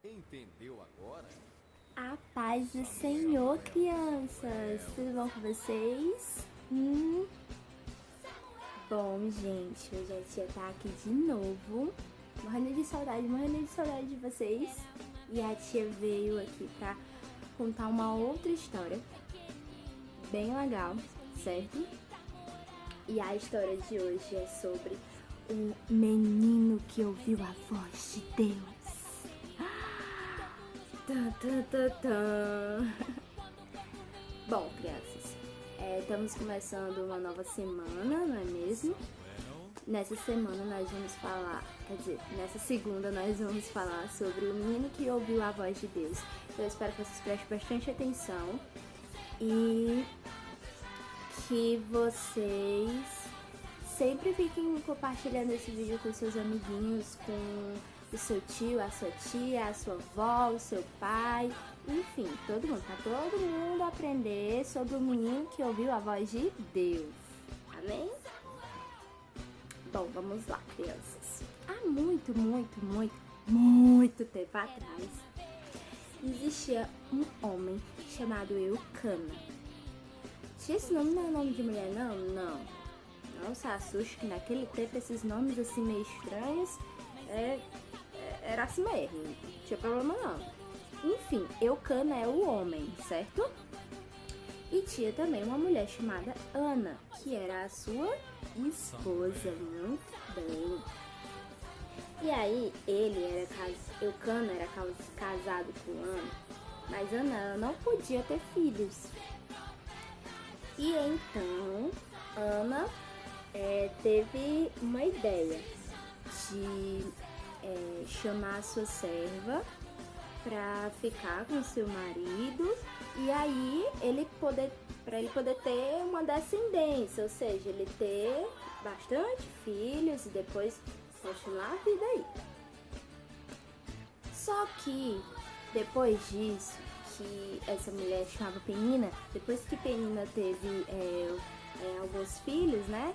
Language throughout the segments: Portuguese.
Entendeu agora? A paz do Senhor, crianças! Tudo bom com vocês? Bom, gente, hoje a tia tá aqui de novo, morrendo de saudade de vocês. E a tia veio aqui pra contar uma outra história, bem legal, certo? E a história de hoje é sobre um menino que ouviu a voz de Deus. Tan, tan, tan, tan. Bom, crianças, estamos começando uma nova semana, não é mesmo? Nessa semana nós vamos falar, nessa segunda nós vamos falar sobre o menino que ouviu a voz de Deus. Eu espero que vocês prestem bastante atenção e que vocês sempre fiquem compartilhando esse vídeo com seus amiguinhos, com o seu tio, a sua tia, a sua avó, o seu pai, enfim, todo mundo, pra todo mundo aprender sobre o menino que ouviu a voz de Deus. Amém? Bom, vamos lá, crianças. Há muito tempo atrás, existia um homem chamado Eucana. Esse nome não é nome de mulher, não? Não se assuste que naquele tempo esses nomes assim meio estranhos era assim mesmo, não tinha problema não. Enfim, Eucana é o homem, certo? E tinha também uma mulher chamada Ana, que era a sua esposa, muito bem. E aí Eucana era casado com Ana, mas Ana não podia ter filhos. E então Ana teve uma ideia de chamar a sua serva para ficar com seu marido e aí para ele poder ter uma descendência, ou seja, ele ter bastante filhos e depois continuar a vida aí. Só que depois disso, que essa mulher chamava Penina, depois que Penina teve alguns filhos, né?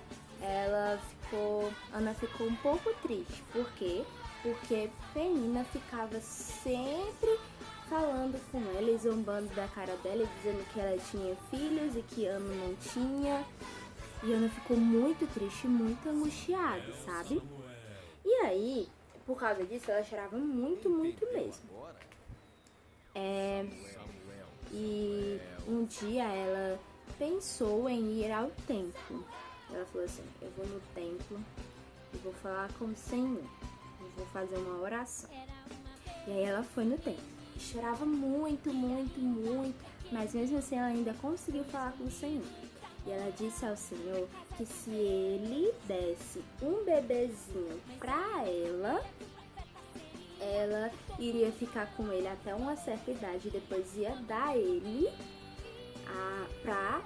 Ana ficou um pouco triste. Por quê? Porque Penina ficava sempre falando com ela e zombando da cara dela, dizendo que ela tinha filhos e que Ana não tinha. E Ana ficou muito triste, muito angustiada, sabe? E aí, por causa disso, ela chorava muito mesmo. E um dia ela pensou em ir ao templo. Ela falou assim: eu vou no templo e vou falar com o Senhor, eu vou fazer uma oração. E aí ela foi no templo, chorava muito, mas mesmo assim ela ainda conseguiu falar com o Senhor. E ela disse ao Senhor que se ele desse um bebezinho pra ela iria ficar com ele até uma certa idade, depois ia dar ele pra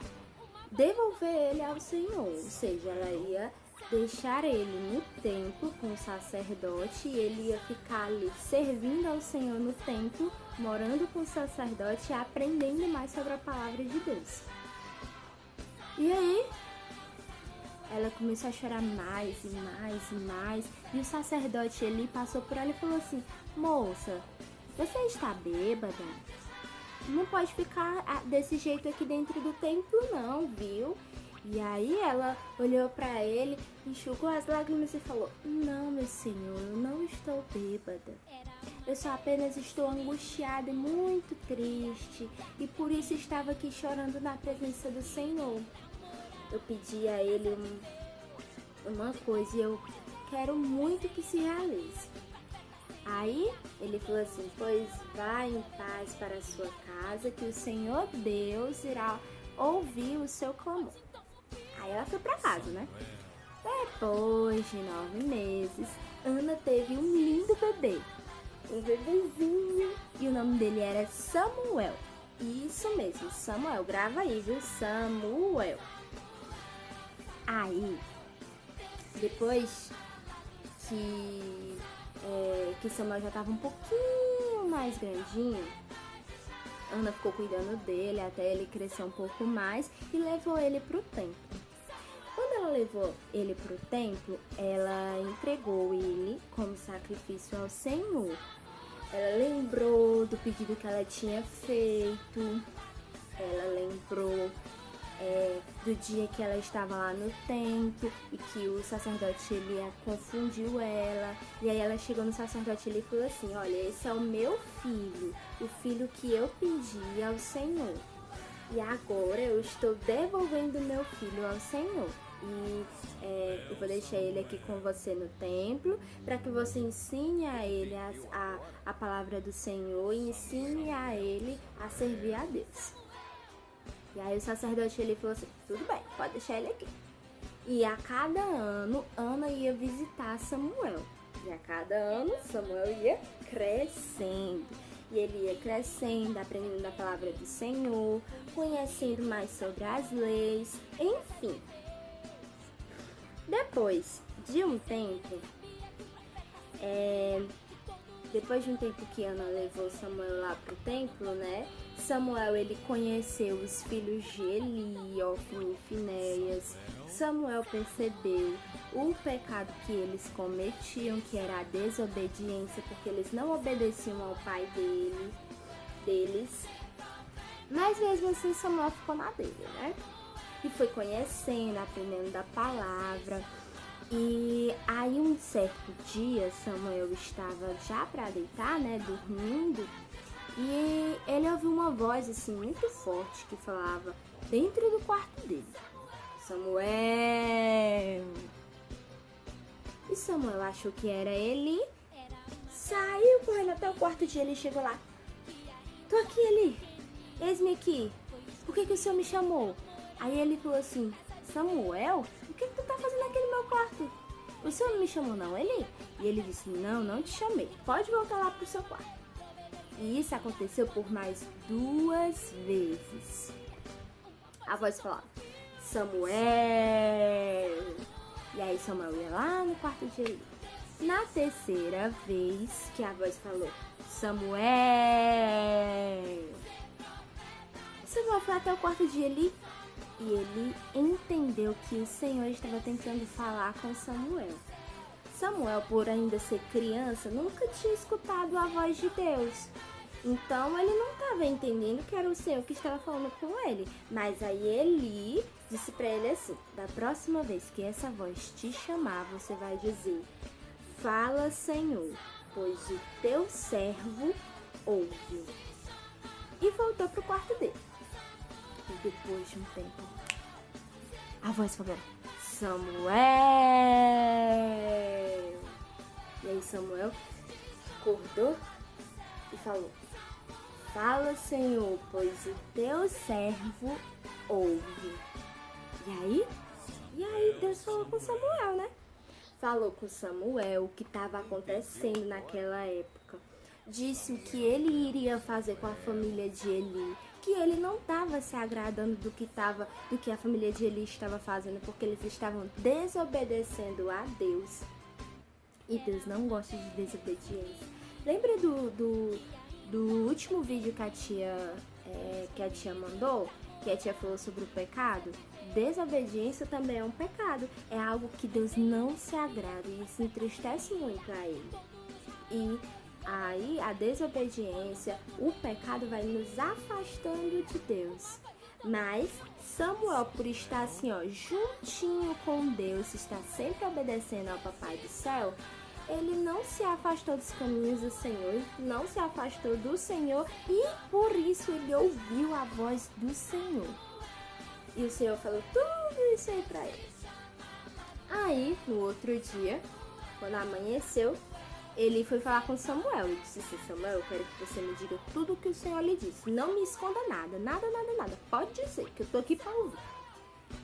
devolver ele ao Senhor, ou seja, ela ia deixar ele no templo com o sacerdote e ele ia ficar ali servindo ao Senhor no templo, morando com o sacerdote e aprendendo mais sobre a palavra de Deus. E aí, ela começou a chorar mais e o sacerdote ele passou por ela e falou assim: moça, você está bêbada? Não pode ficar desse jeito aqui dentro do templo não, viu? E aí ela olhou pra ele, enxugou as lágrimas e falou: não, meu senhor, eu não estou bêbada. Eu só apenas estou angustiada e muito triste e por isso estava aqui chorando na presença do Senhor. Eu pedi a ele uma coisa e eu quero muito que se realize. Aí ele falou assim: pois vá em paz para a sua casa, que o Senhor Deus irá ouvir o seu clamor. Aí ela foi para casa, né? Depois de 9 meses, Ana teve um lindo bebê, um bebezinho, e o nome dele era Samuel. Isso mesmo, Samuel, grava aí, viu? Samuel. Aí, depois que Samuel já estava um pouquinho mais grandinho, Ana ficou cuidando dele até ele crescer um pouco mais e levou ele para o templo. Quando ela levou ele para o templo, ela entregou ele como sacrifício ao Senhor. Ela lembrou do pedido que ela tinha feito, ela lembrou do dia que ela estava lá no templo e que o sacerdote ele confundiu ela. E aí ela chegou no sacerdote e falou assim: olha, esse é o meu filho, o filho que eu pedi ao Senhor. E agora eu estou devolvendo meu filho ao Senhor. E eu vou deixar ele aqui com você no templo para que você ensine a ele a palavra do Senhor e ensine a ele a servir a Deus. E aí o sacerdote ele falou assim: tudo bem, pode deixar ele aqui. E a cada ano, Ana ia visitar Samuel. E a cada ano, Samuel ia crescendo. E ele ia crescendo, aprendendo a palavra do Senhor, conhecendo mais sobre as leis, enfim. Depois de um tempo, que Ana levou Samuel lá pro templo, né? Samuel ele conheceu os filhos de Eli, Ofni e Finéias. Samuel percebeu o pecado que eles cometiam, que era a desobediência, porque eles não obedeciam ao pai deles. Mas mesmo assim Samuel ficou na dele, né? E foi conhecendo, aprendendo da palavra. E aí um certo dia Samuel estava já para deitar, né, dormindo, e ele ouviu uma voz assim muito forte que falava dentro do quarto dele: Samuel! E Samuel achou que era ele, saiu correndo até o quarto de Eli e chegou lá: tô aqui, Eli, eis-me aqui, por que o senhor me chamou? Aí ele falou assim: Samuel, o que tu tá fazendo aqui no meu quarto? O senhor não me chamou não, Eli? E ele disse: não te chamei, pode voltar lá pro seu quarto. E isso aconteceu por mais 2 vezes. A voz falava: Samuel! E aí Samuel ia lá no quarto de Eli. Na terceira vez que a voz falou: Samuel! Samuel foi até o quarto de Eli. E ele entendeu que o Senhor estava tentando falar com Samuel. Samuel, por ainda ser criança, nunca tinha escutado a voz de Deus. Então ele não estava entendendo que era o Senhor que estava falando com ele. Mas aí Eli disse para ele assim: da próxima vez que essa voz te chamar, você vai dizer: fala, Senhor, pois o teu servo ouve. E voltou para o quarto dele. E depois de um tempo, a voz falou: Samuel! E aí Samuel acordou e falou: fala, Senhor, pois o teu servo ouve. E aí Deus falou com Samuel, né? Falou com Samuel o que estava acontecendo naquela época. Disse o que ele iria fazer com a família de Eli, que ele não estava se agradando do que a família de Eli estava fazendo, porque eles estavam desobedecendo a Deus. E Deus não gosta de desobediência. Lembra do último vídeo que a tia mandou? Que a tia falou sobre o pecado? Desobediência também é um pecado. É algo que Deus não se agrada e isso entristece muito a ele. E aí a desobediência, o pecado vai nos afastando de Deus. Mas Samuel, por estar assim, ó, juntinho com Deus, está sempre obedecendo ao Papai do Céu, ele não se afastou dos caminhos do Senhor, não se afastou do Senhor e por isso ele ouviu a voz do Senhor. E o Senhor falou tudo isso aí pra ele. Aí, no outro dia, quando amanheceu, ele foi falar com Samuel e disse assim: Samuel, eu quero que você me diga tudo o que o Senhor lhe disse. Não me esconda nada, nada. Pode dizer, que eu tô aqui pra ouvir.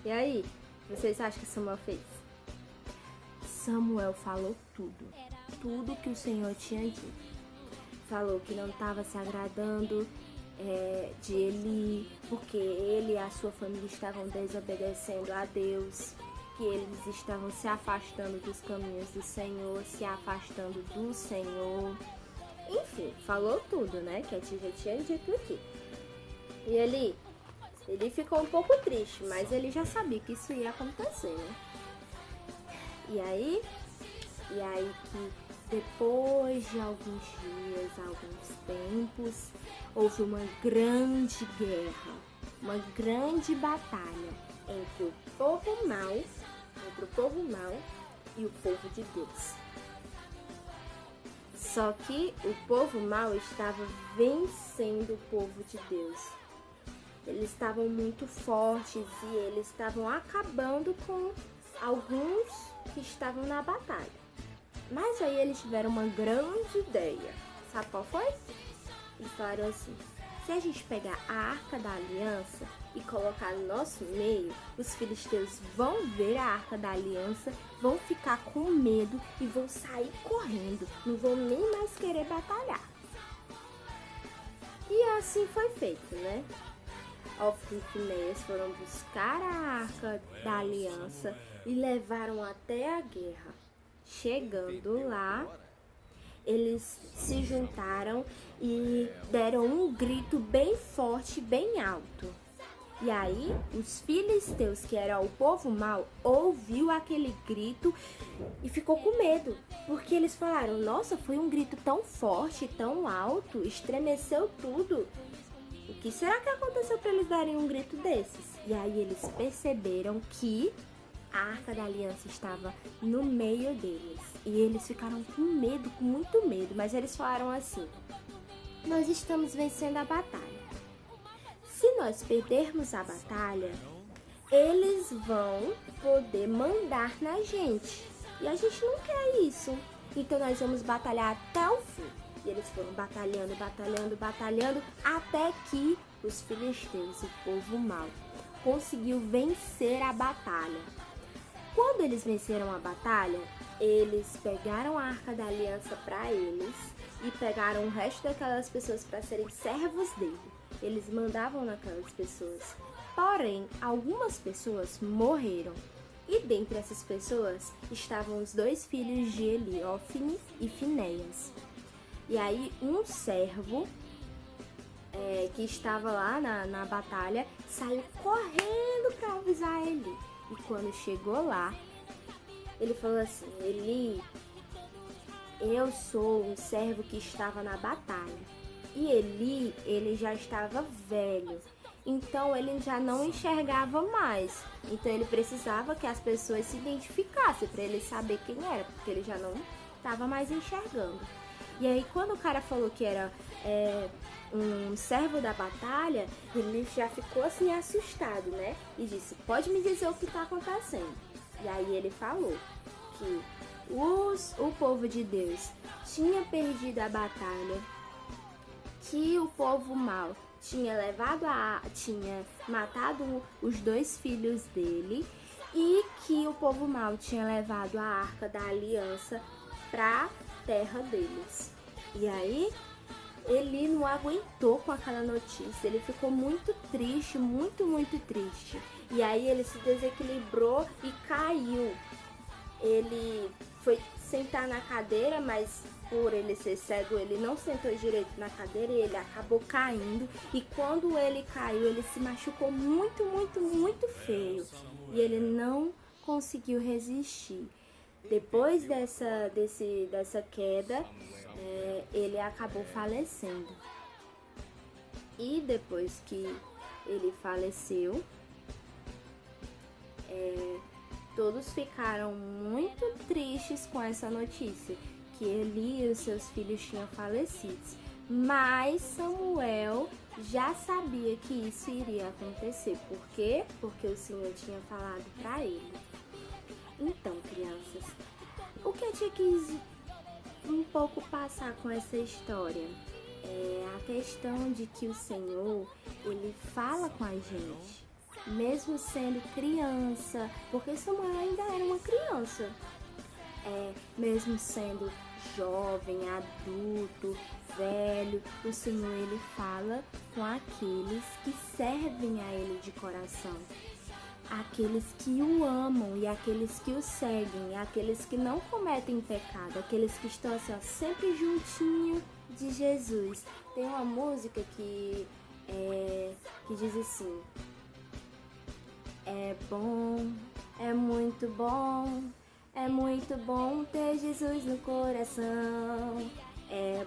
E aí, vocês acham que Samuel fez? Samuel falou tudo que o Senhor tinha dito. Falou que não estava se agradando de Eli, porque ele e a sua família estavam desobedecendo a Deus, que eles estavam se afastando dos caminhos do Senhor, se afastando do Senhor. Enfim, falou tudo, né? Que a tia já tinha dito aqui. E ele ficou um pouco triste, mas ele já sabia que isso ia acontecer, né? E aí que Depois de alguns dias, alguns tempos, houve uma grande guerra, uma grande batalha entre o povo mau e o povo de Deus. Só que o povo mau estava vencendo o povo de Deus. Eles estavam muito fortes e eles estavam acabando com alguns que estavam na batalha. Mas aí eles tiveram uma grande ideia. Sabe qual foi? Eles falaram assim: se a gente pegar a Arca da Aliança e colocar no nosso meio, os filisteus vão ver a Arca da Aliança, vão ficar com medo e vão sair correndo. Não vão nem mais querer batalhar. E assim foi feito, né? Ofni e Finéias foram buscar a Arca da Aliança e levaram até a guerra. Chegando lá, eles se juntaram e deram um grito bem forte, bem alto. E aí, os filisteus, que eram o povo mau, ouviu aquele grito e ficou com medo. Porque eles falaram: nossa, foi um grito tão forte, tão alto, estremeceu tudo. O que será que aconteceu para eles darem um grito desses? E aí eles perceberam que a Arca da Aliança estava no meio deles. E eles ficaram com medo, com muito medo. Mas eles falaram assim: nós estamos vencendo a batalha. Se nós perdermos a batalha, eles vão poder mandar na gente. E a gente não quer isso. Então nós vamos batalhar até o fim. E eles foram batalhando, até que os filisteus, o povo mau, conseguiu vencer a batalha. Quando eles venceram a batalha, eles pegaram a Arca da Aliança para eles e pegaram o resto daquelas pessoas para serem servos dele. Eles mandavam naquelas pessoas. Porém, algumas pessoas morreram. E dentre essas pessoas estavam os 2 filhos de Eli, Ofni e Finéias. E aí um servo que estava lá na batalha saiu correndo para avisar Eli. E quando chegou lá, ele falou assim: Eli, eu sou um servo que estava na batalha. E Eli, ele já estava velho, então ele já não enxergava mais. Então ele precisava que as pessoas se identificassem para ele saber quem era, porque ele já não estava mais enxergando. E aí quando o cara falou que era um servo da batalha, ele já ficou assim assustado, né? E disse: pode me dizer o que está acontecendo? E aí ele falou que o povo de Deus tinha perdido a batalha, que o povo mau tinha matado os 2 filhos dele e que o povo mau tinha levado a Arca da Aliança para a terra deles. E aí ele não aguentou com aquela notícia, ele ficou muito triste, muito triste. E aí ele se desequilibrou e caiu. Ele foi sentar na cadeira, mas por ele ser cego, ele não sentou direito na cadeira e ele acabou caindo. E quando ele caiu, ele se machucou muito feio. E ele não conseguiu resistir. Depois dessa queda, ele acabou falecendo. E depois que ele faleceu, todos ficaram muito tristes com essa notícia, que Eli e os seus filhos tinham falecido. Mas Samuel já sabia que isso iria acontecer. Por quê? Porque o Senhor tinha falado para ele. Então, crianças, o que eu tinha quis um pouco passar com essa história é a questão de que o Senhor, ele fala com a gente, mesmo sendo criança, porque Samuel ainda era uma criança, mesmo sendo jovem, adulto, velho, o Senhor, ele fala com aqueles que servem a ele de coração, aqueles que o amam e aqueles que o seguem, aqueles que não cometem pecado, aqueles que estão assim, ó, sempre juntinho de Jesus. Tem uma música que diz assim: é bom, é muito bom É muito bom ter Jesus no coração. É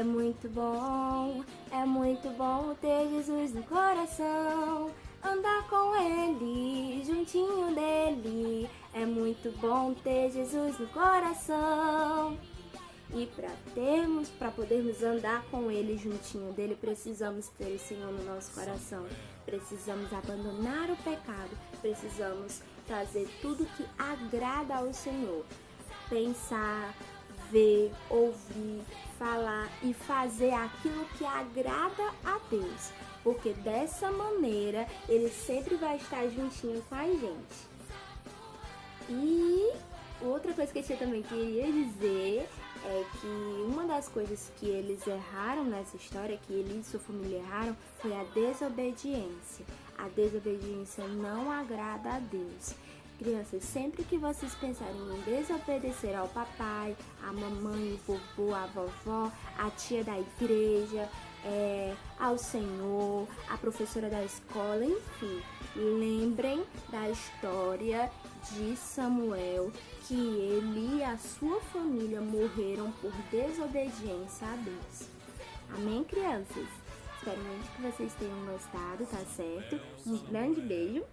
muito bom ter Jesus no coração. Andar com ele, juntinho dele. É muito bom ter Jesus no coração. E para podermos andar com ele, juntinho dele, precisamos ter o Senhor no nosso coração. Precisamos abandonar o pecado. Precisamos fazer tudo que agrada ao Senhor. Pensar, ver, ouvir, falar e fazer aquilo que agrada a Deus. Porque dessa maneira ele sempre vai estar juntinho com a gente. E outra coisa que eu também queria dizer é que uma das coisas que eles erraram nessa história, que ele e sua família erraram, foi a desobediência. A desobediência não agrada a Deus. Crianças, sempre que vocês pensarem em desobedecer ao papai, à mamãe, o vovô, a vovó, a tia da igreja, ao Senhor, a professora da escola, enfim, lembrem da história de Samuel, que ele e a sua família morreram por desobediência a Deus. Amém, crianças? Espero muito que vocês tenham gostado, tá certo? Um grande beijo,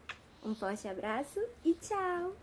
um forte abraço e tchau!